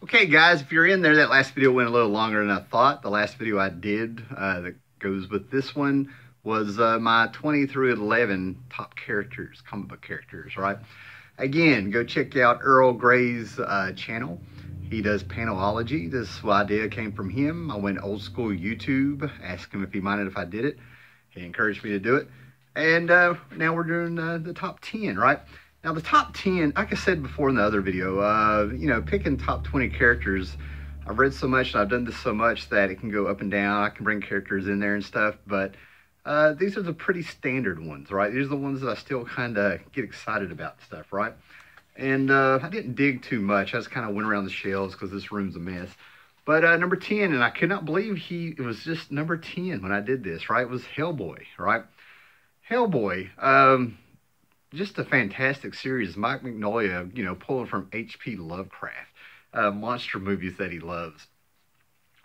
Okay, guys, if you're in there, that last video went a little longer than I thought. The last video I did that goes with this one was my 20 through 11 top characters, comic book characters, right? Again, go check out Earl Gray's channel. He does panelology. This idea came from him. I went old school YouTube, asked him if he minded if I did it. He encouraged me to do it. And now we're doing the top 10, right? Now, the top 10, like I said before in the other video, you know, picking top 20 characters, I've read so much and I've done this so much that it can go up and down. I can bring characters in there and stuff, but these are the pretty standard ones, right? These are the ones that I still kind of get excited about and stuff, right? And I didn't dig too much. I just kind of went around the shelves because this room's a mess. But number 10, and I could not believe it was just number 10 when I did this, right? It was Hellboy, right? Hellboy, just a fantastic series. Mike Mignola, you know, pulling from H.P. Lovecraft, monster movies that he loves.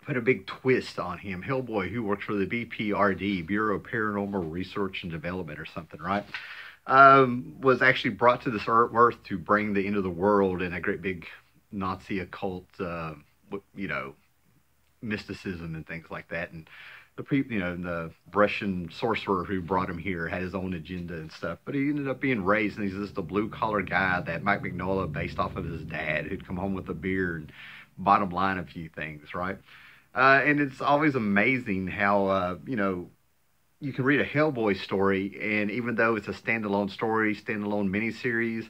Put a big twist on him. Hellboy, who works for the BPRD, Bureau of Paranormal Research and Development or something, right? Was actually brought to this earth to bring the end of the world and a great big Nazi occult, you know, mysticism and things like that. And the people, you know, the Russian sorcerer who brought him here had his own agenda and stuff, but he ended up being raised, and he's just a blue-collar guy that Mike Mignola based off of his dad, who'd come home with a beer and bottom line a few things, right? And it's always amazing how, you know, you can read a Hellboy story, and even though it's a standalone story, standalone miniseries,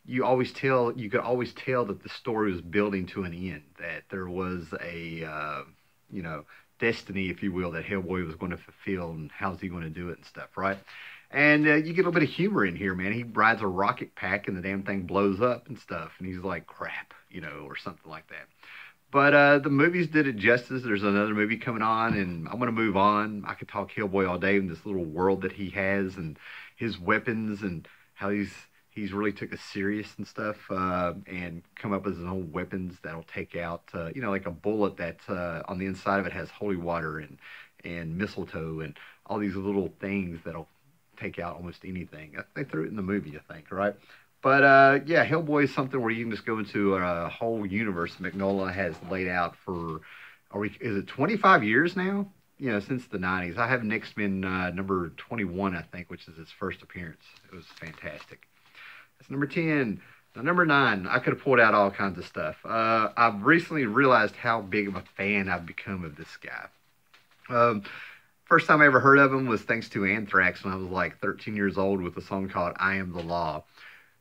you could always tell that the story was building to an end, that there was a, you know, destiny, if you will, that Hellboy was going to fulfill, and how's he going to do it and stuff, right? And you get a little bit of humor in here, man. He rides a rocket pack and the damn thing blows up and stuff, and he's like, crap, you know, or something like that. But the movies did it justice. There's another movie coming on, and I'm going to move on. I could talk Hellboy all day in this little world that he has and his weapons and how he's really took it serious and stuff, and come up with his own weapons that'll take out, you know, like a bullet that on the inside of it has holy water and mistletoe and all these little things that'll take out almost anything. They threw it in the movie, I think, right? But yeah, Hellboy is something where you can just go into a whole universe Mignola has laid out for, is it 25 years now? You know, since the 90s. I have X-Men number 21, I think, which is his first appearance. It was fantastic. That's number 10. Now, number 9, I could have pulled out all kinds of stuff. I've recently realized how big of a fan I've become of this guy. First time I ever heard of him was thanks to Anthrax when I was like 13 years old with a song called I Am the Law.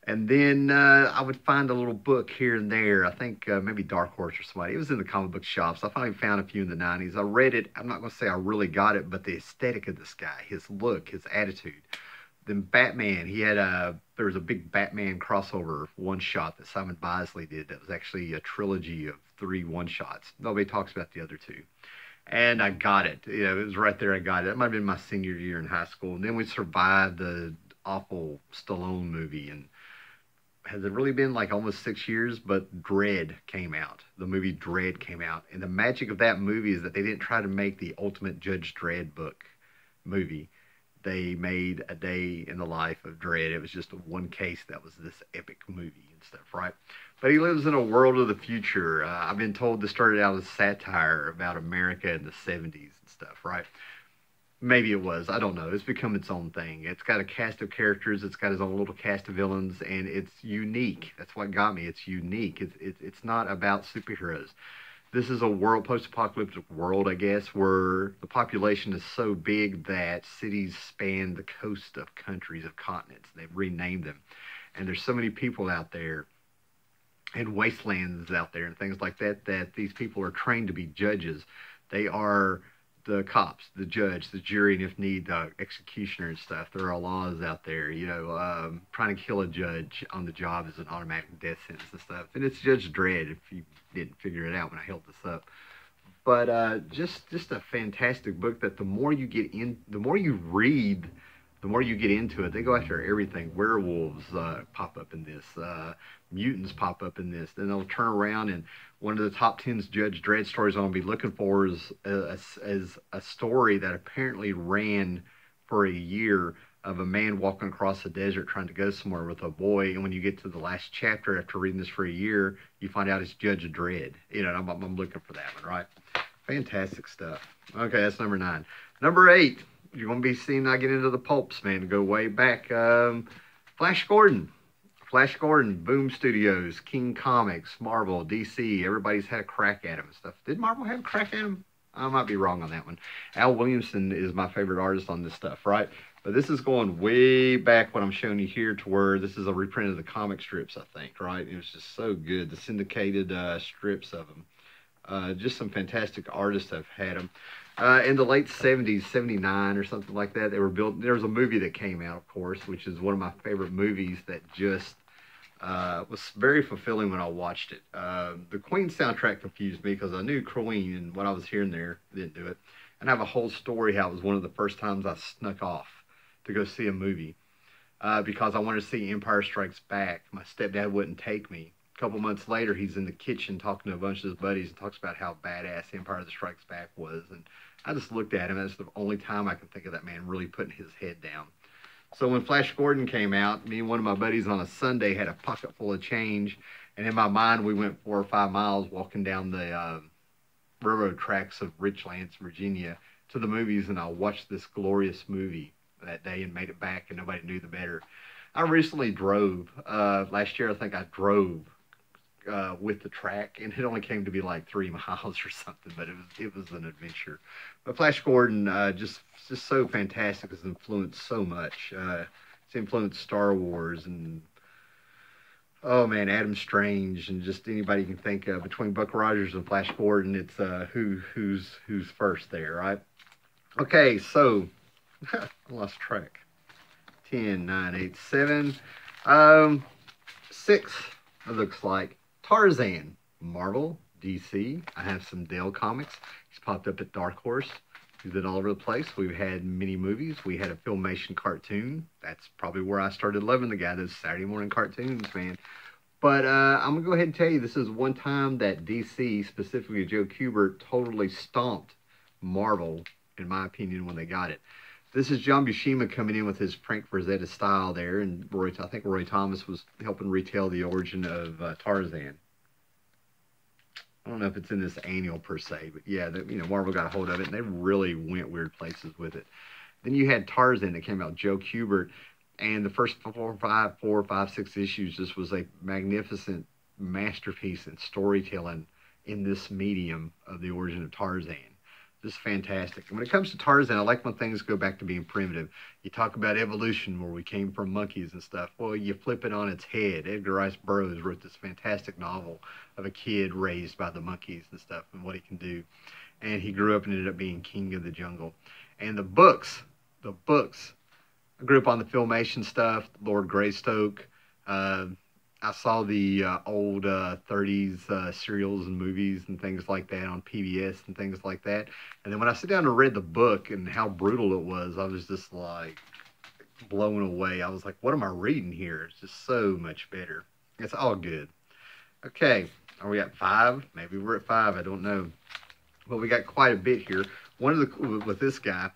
And then I would find a little book here and there. I think maybe Dark Horse or somebody. It was in the comic book shops. I finally found a few in the 90s. I read it. I'm not going to say I really got it, but the aesthetic of this guy, his look, his attitude. Then Batman, there was a big Batman crossover one-shot that Simon Bisley did that was actually a trilogy of 3 one-shots. Nobody talks about the other 2. And I got it. You know, it was right there. I got it. It might have been my senior year in high school. And then we survived the awful Stallone movie. And has it really been like almost 6 years? But Dredd came out. The movie Dredd came out. And the magic of that movie is that they didn't try to make the ultimate Judge Dredd movie. They made a day in the life of Dredd. It was just one case that was this epic movie and stuff, right? But he lives in a world of the future. I've been told this started out as satire about America in the 70s and stuff, right? Maybe it was. I don't know. It's become its own thing. It's got a cast of characters. It's got his own little cast of villains, and it's unique. That's what got me. It's unique. It's not about superheroes. This is a post-apocalyptic world, I guess, where the population is so big that cities span the coast of countries, of continents. They've renamed them. And there's so many people out there and wastelands out there and things like that, that these people are trained to be judges. They are the cops, the judge, the jury, and if need, the executioner and stuff. There are laws out there, you know, trying to kill a judge on the job is an automatic death sentence and stuff. And it's Judge Dredd, if you didn't figure it out when I held this up. But just a fantastic book that the more you read, the more you get into it. They go after everything. Werewolves pop up in this. Mutants pop up in this. Then they'll turn around, and one of the top 10 Judge Dredd stories I'm going to be looking for is a story that apparently ran for a year of a man walking across the desert trying to go somewhere with a boy. And when you get to the last chapter, after reading this for a year, you find out it's Judge Dredd. You know, I'm looking for that one, right? Fantastic stuff. Okay, that's number 9. Number 8, you're going to be seeing I get into the pulps, man, go way back. Flash Gordon. Flash Gordon, Boom Studios, King Comics, Marvel, DC. Everybody's had a crack at him and stuff. Did Marvel have a crack at him? I might be wrong on that one. Al Williamson is my favorite artist on this stuff, right? But this is going way back, what I'm showing you here, to where this is a reprint of the comic strips, I think, right? It was just so good. The syndicated strips of them. Just some fantastic artists have had them. In the late 70s, 79 or something like that, they were built. There was a movie that came out, of course, which is one of my favorite movies that just was very fulfilling when I watched it. The Queen soundtrack confused me because I knew Queen, and what I was hearing there didn't do it. And I have a whole story how it was one of the first times I snuck off to go see a movie because I wanted to see Empire Strikes Back. My stepdad wouldn't take me. A couple months later, he's in the kitchen talking to a bunch of his buddies and talks about how badass Empire Strikes Back was. And I just looked at him. That's the only time I can think of that man really putting his head down. So when Flash Gordon came out, me and one of my buddies on a Sunday had a pocket full of change. And in my mind, we went 4 or 5 miles walking down the railroad tracks of Richlands, Virginia, to the movies. And I watched this glorious movie that day and made it back, and nobody knew the better. I recently drove. Last year, I think I drove with the track, and it only came to be like 3 miles or something, but it was an adventure. But Flash Gordon, just so fantastic, has influenced so much. It's influenced Star Wars and, oh man, Adam Strange, and just anybody you can think of. Between Buck Rogers and Flash Gordon, it's who's first there, right? Okay, so I lost track. 10, 9, 8, 7, 6. It looks like Tarzan, Marvel, DC. I have some Dale comics. He's popped up at Dark Horse. He's been all over the place. We've had many movies. We had a Filmation cartoon. That's probably where I started loving the guy. Those Saturday morning cartoons, man. But I'm going to go ahead and tell you, this is one time that DC, specifically Joe Kubert, totally stomped Marvel, in my opinion, when they got it. This is John Buscema coming in with his Frank Frazetta style there, and I think Roy Thomas was helping retell the origin of Tarzan. I don't know if it's in this annual per se, but yeah, Marvel got a hold of it, and they really went weird places with it. Then you had Tarzan that came out, Joe Kubert, and the first 4, 5, 6 issues just was a magnificent masterpiece in storytelling in this medium of the origin of Tarzan. Just fantastic. And when it comes to Tarzan, I like when things go back to being primitive. You talk about evolution, where we came from monkeys and stuff. Well, you flip it on its head. Edgar Rice Burroughs wrote this fantastic novel of a kid raised by the monkeys and stuff and what he can do. And he grew up and ended up being king of the jungle. And the books, I grew up on the Filmation stuff, Lord Greystoke. I saw the old 30s serials and movies and things like that on PBS and things like that. And then when I sit down and read the book and how brutal it was, I was just like blown away. I was like, what am I reading here? It's just so much better. It's all good. Okay, are we at 5? Maybe we're at 5. I don't know. But we got quite a bit here. One of the, with this guy,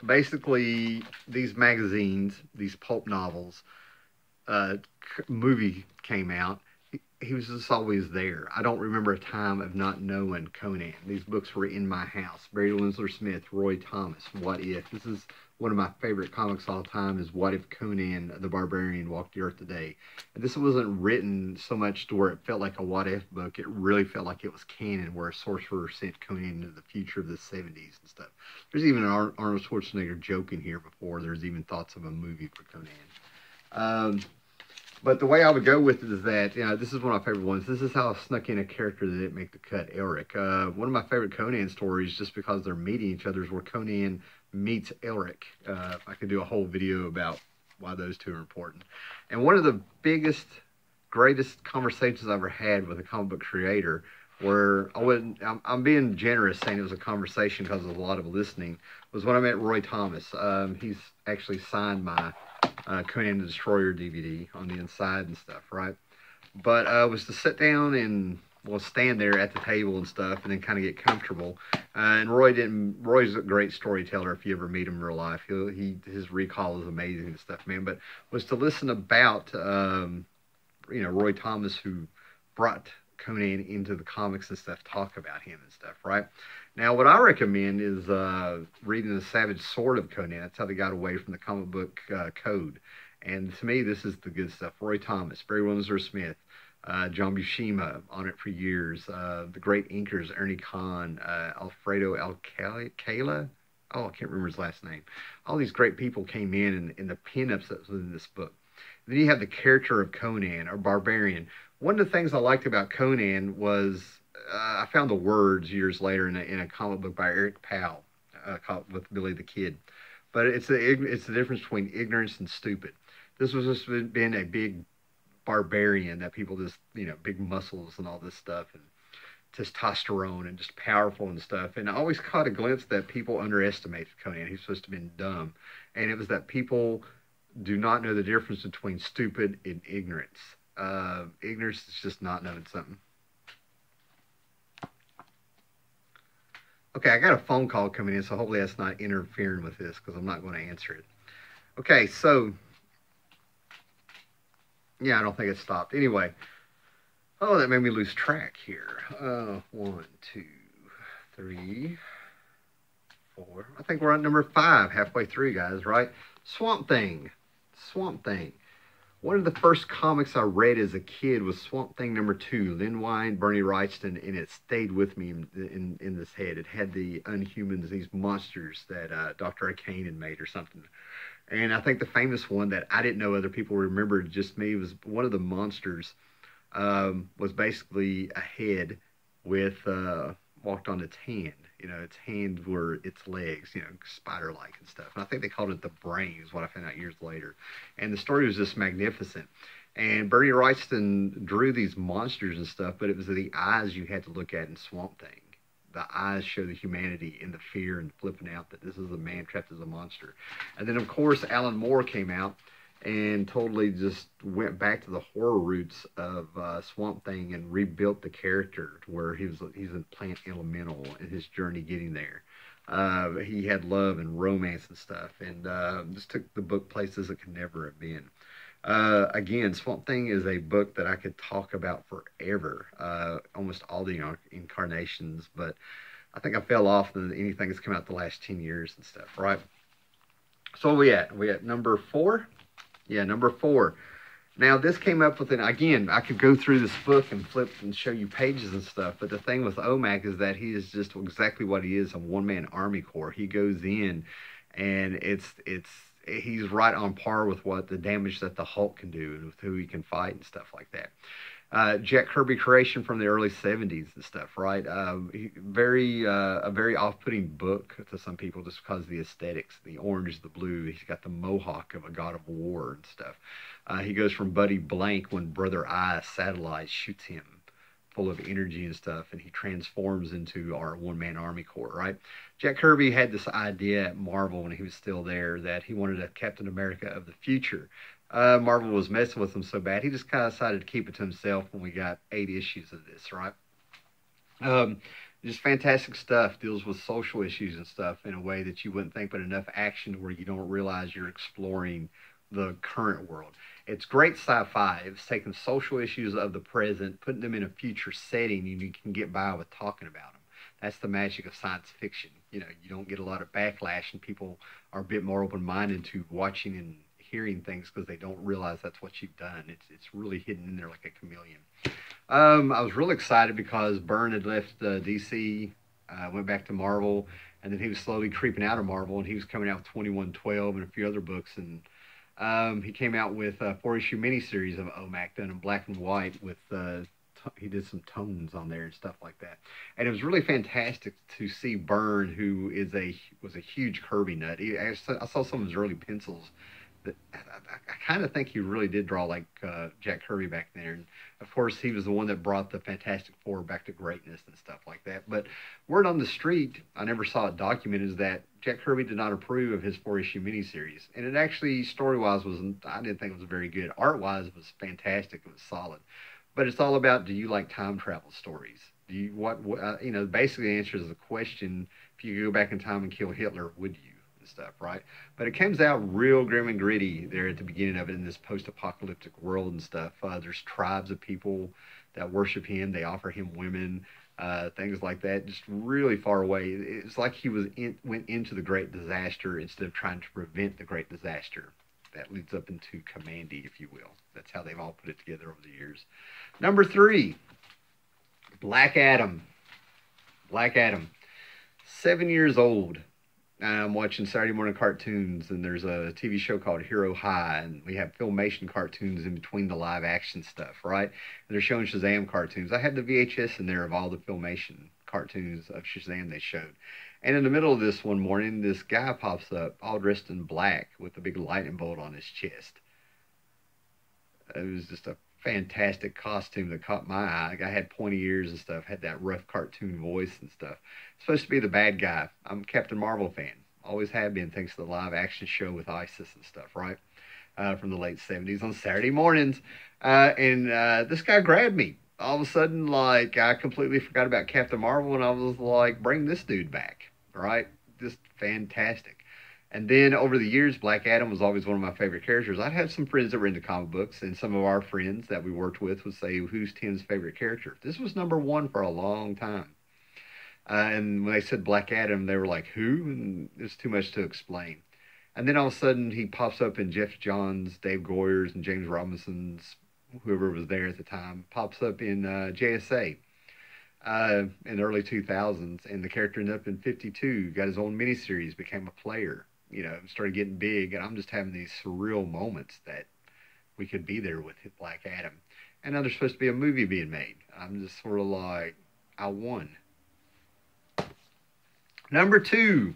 basically these magazines, these pulp novels, movie came out, he was just always there. I don't remember a time of not knowing Conan. These books were in my house. Barry Winslow Smith, Roy Thomas, What If. This is one of my favorite comics of all time, is What If Conan the Barbarian Walked the Earth Today. And this wasn't written so much to where it felt like a What If book. It really felt like it was canon, where a sorcerer sent Conan into the future of the 70s and stuff. There's even an Arnold Schwarzenegger joke in here before there's even thoughts of a movie for Conan. But the way I would go with it is that, this is one of my favorite ones. This is how I snuck in a character that didn't make the cut, Elric. One of my favorite Conan stories, just because they're meeting each other, is where Conan meets Elric. I could do a whole video about why those two are important. And one of the biggest, greatest conversations I ever had with a comic book creator, where I'm being generous saying it was a conversation because of a lot of listening, was when I met Roy Thomas. He's actually signed my Conan the Destroyer DVD on the inside and stuff, right? But was to sit down and will stand there at the table and stuff, and then kind of get comfortable. And Roy's a great storyteller. If you ever meet him in real life, his recall is amazing and stuff, man. But was to listen about Roy Thomas, who brought Conan into the comics and stuff, talk about him and stuff, right? Now, what I recommend is reading The Savage Sword of Conan. That's how they got away from the comic book code. And to me, this is the good stuff. Roy Thomas, Barry Windsor-Smith, John Buscema on it for years. The great inkers, Ernie Kahn, Alfredo Alcala. Oh, I can't remember his last name. All these great people came in the pinups that was in this book. Then you have the character of Conan, or Barbarian. One of the things I liked about Conan was I found the words years later in a comic book by Eric Powell with Billy the Kid. But it's the difference between ignorance and stupid. This was just been a big barbarian that people just, big muscles and all this stuff and testosterone and just powerful and stuff. And I always caught a glimpse that people underestimated Conan. He's supposed to have been dumb. And it was that people do not know the difference between stupid and ignorance. Ignorance is just not knowing something. Okay, I got a phone call coming in, so hopefully that's not interfering with this because I'm not going to answer it. Okay, so, yeah, I don't think it stopped. Anyway, that made me lose track here. 1, 2, 3, 4. I think we're on number 5, halfway through, guys, right? Swamp Thing. One of the first comics I read as a kid was Swamp Thing #2, Lynn Wein, Bernie Wrightson, and it stayed with me in this head. It had the Unhumans, these monsters that Dr. Arcane had made or something. And I think the famous one that I didn't know other people remembered, just me, was one of the monsters was basically a head with walked on its hand. Its hands were its legs, spider-like and stuff. And I think they called it the Brain, is what I found out years later. And the story was just magnificent. And Bernie Wrightson drew these monsters and stuff, but it was the eyes you had to look at in Swamp Thing. The eyes show the humanity and the fear and flipping out that this is a man trapped as a monster. And then, of course, Alan Moore came out and totally just went back to the horror roots of Swamp Thing and rebuilt the character to where he's a plant elemental in his journey getting there. He had love and romance and stuff, and just took the book places it could never have been. Again, Swamp Thing is a book that I could talk about forever, almost all the incarnations, but I think I fell off than anything that's come out the last 10 years and stuff, right? So we at number 4? Yeah, number 4. Now, this came up with again, I could go through this book and flip and show you pages and stuff, but the thing with O.M.A.C is that he is just exactly what he is, a one-man army corps. He goes in, and he's right on par with what the damage that the Hulk can do and with who he can fight and stuff like that. Jack Kirby creation from the early 70s and stuff, right? A very off-putting book to some people just because of the aesthetics, the orange, the blue. He's got the mohawk of a god of war and stuff. He goes from Buddy Blank when Brother Eye satellite shoots him full of energy and stuff, and he transforms into our one-man army corps, right? Jack Kirby had this idea at Marvel when he was still there that he wanted a Captain America of the future. Marvel was messing with him so bad, he just kind of decided to keep it to himself when we got 8 issues of this, right? Just fantastic stuff. Deals with social issues and stuff in a way that you wouldn't think, but enough action where you don't realize you're exploring the current world. It's great sci-fi. It's taking social issues of the present, putting them in a future setting, and you can get by with talking about them. That's the magic of science fiction. You don't get a lot of backlash, and people are a bit more open-minded to watching and hearing things because they don't realize that's what you've done. It's really hidden in there like a chameleon. I was really excited because Byrne had left DC, went back to Marvel, and then he was slowly creeping out of Marvel, and he was coming out with 2112 and a few other books, and he came out with a 4-issue miniseries of O.M.A.C done in black and white with he did some tones on there and stuff like that. And it was really fantastic to see Byrne, who was a huge Kirby nut. I saw some of his early pencils. I kind of think he really did draw like Jack Kirby back there. And of course, he was the one that brought the Fantastic Four back to greatness and stuff like that. But word on the street, I never saw it documented, is that Jack Kirby did not approve of his 4-issue miniseries. And it actually, story-wise, I didn't think it was very good. Art-wise, it was fantastic. It was solid. But it's all about, do you like time travel stories? Do you basically answers the question, if you could go back in time and kill Hitler, would you? And stuff, right? But it comes out real grim and gritty there at the beginning of it, in this post-apocalyptic world and stuff. There's tribes of people that worship him. They offer him women, things like that. Just really far away. It's like he went into the Great Disaster instead of trying to prevent the Great Disaster. That leads up into Kamandi, if you will. That's how they've all put it together over the years. Number 3, Black Adam. Black Adam. 7 years old. I'm watching Saturday morning cartoons, and there's a TV show called Hero High, and we have Filmation cartoons in between the live action stuff, right? And they're showing Shazam cartoons. I had the VHS in there of all the Filmation cartoons of Shazam they showed. And in the middle of this one morning, this guy pops up, all dressed in black, with a big lightning bolt on his chest. It was just a fantastic costume that caught my eye. I had pointy ears and stuff, had that rough cartoon voice and stuff. Supposed to be the bad guy. I'm a Captain Marvel fan. Always have been, thanks to the live action show with ISIS and stuff, right? From the late 70s on Saturday mornings. And this guy grabbed me. All of a sudden, like, I completely forgot about Captain Marvel, and I was like, bring this dude back, right? Just fantastic. And then over the years, Black Adam was always one of my favorite characters. I had some friends that were into comic books, and some of our friends that we worked with would say, who's Tim's favorite character? This was number 1 for a long time. And when they said Black Adam, they were like, who? And it's too much to explain. And then all of a sudden, he pops up in Jeff Johns, Dave Goyer's, and James Robinson's, whoever was there at the time, pops up in JSA in the early 2000s. And the character ended up in 52, got his own miniseries, became a player, started getting big. And I'm just having these surreal moments that we could be there with Black Adam. And now there's supposed to be a movie being made. I'm just sort of like, I won. Number 2.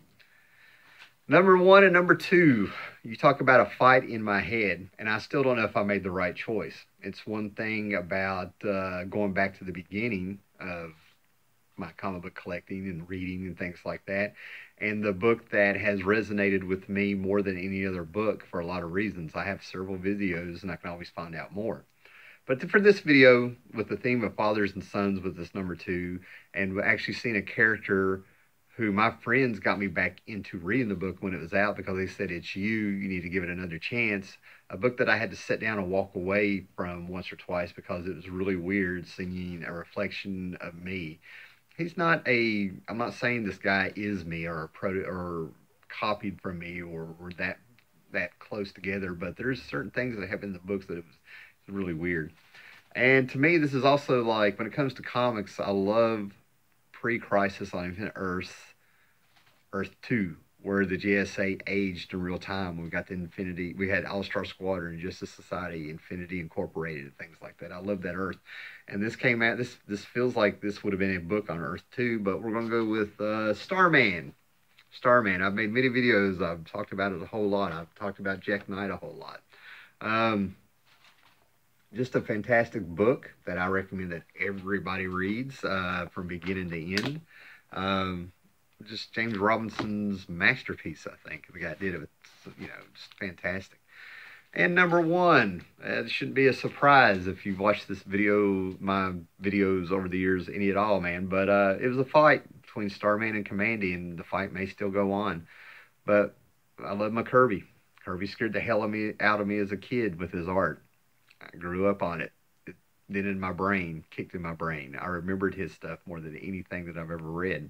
Number 1 and number 2. You talk about a fight in my head, and I still don't know if I made the right choice. It's one thing about going back to the beginning of my comic book collecting and reading and things like that, and the book that has resonated with me more than any other book for a lot of reasons. I have several videos, and I can always find out more. But for this video, with the theme of fathers and sons with this number 2, and actually seeing a character who my friends got me back into reading the book when it was out, because they said, it's you need to give it another chance. A book that I had to sit down and walk away from once or twice because it was really weird seeing a reflection of me. I'm not saying this guy is me or copied from me or that close together, but there's certain things that happen in the books that it was really weird. And to me, this is also like, when it comes to comics, I love pre-Crisis on Infinite Earth 2, where the JSA aged in real time. We got the Infinity, we had All-Star Squadron, Justice Society, Infinity Incorporated, and things like that. I love that Earth. And this came out, this feels like this would have been a book on Earth 2, but we're going to go with Starman. Starman. I've made many videos. I've talked about it a whole lot. I've talked about Jack Knight a whole lot. Just a fantastic book that I recommend that everybody reads from beginning to end. Just James Robinson's masterpiece, I think. The guy did it, just fantastic. And number 1, it shouldn't be a surprise if you've watched this video, my videos over the years, any at all, man. But it was a fight between Starman and Kamandi, and the fight may still go on. But I love my Kirby. Kirby scared the hell out of me as a kid with his art. I grew up on it. It then in my brain, kicked in my brain. I remembered his stuff more than anything that I've ever read.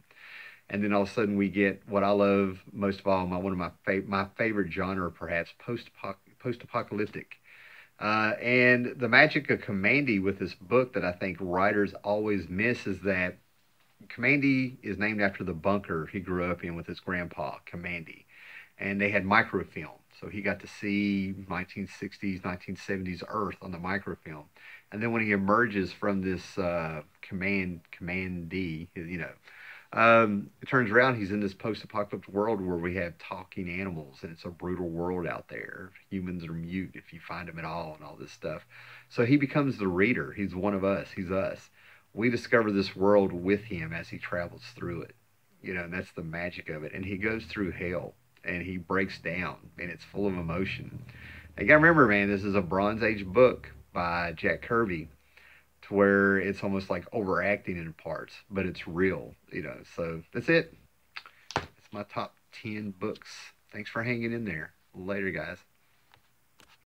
And then all of a sudden we get what I love most of all, one of my favorite genre, perhaps, post-apocalyptic. And the magic of Kamandi with this book that I think writers always miss is that Kamandi is named after the bunker he grew up in with his grandpa, Kamandi. And they had microfilm. So he got to see 1960s, 1970s Earth on the microfilm. And then when he emerges from this Kamandi, it turns around he's in this post-apocalyptic world where we have talking animals, and it's a brutal world out there. Humans are mute if you find them at all, and all this stuff. So he becomes the reader. He's one of us. He's us. We discover this world with him as he travels through it. And that's the magic of it. And he goes through hell. And he breaks down, and it's full of emotion. You gotta remember, man, this is a Bronze Age book by Jack Kirby, to where it's almost like overacting in parts, but it's real, So that's it. It's my top 10 books. Thanks for hanging in there. Later, guys.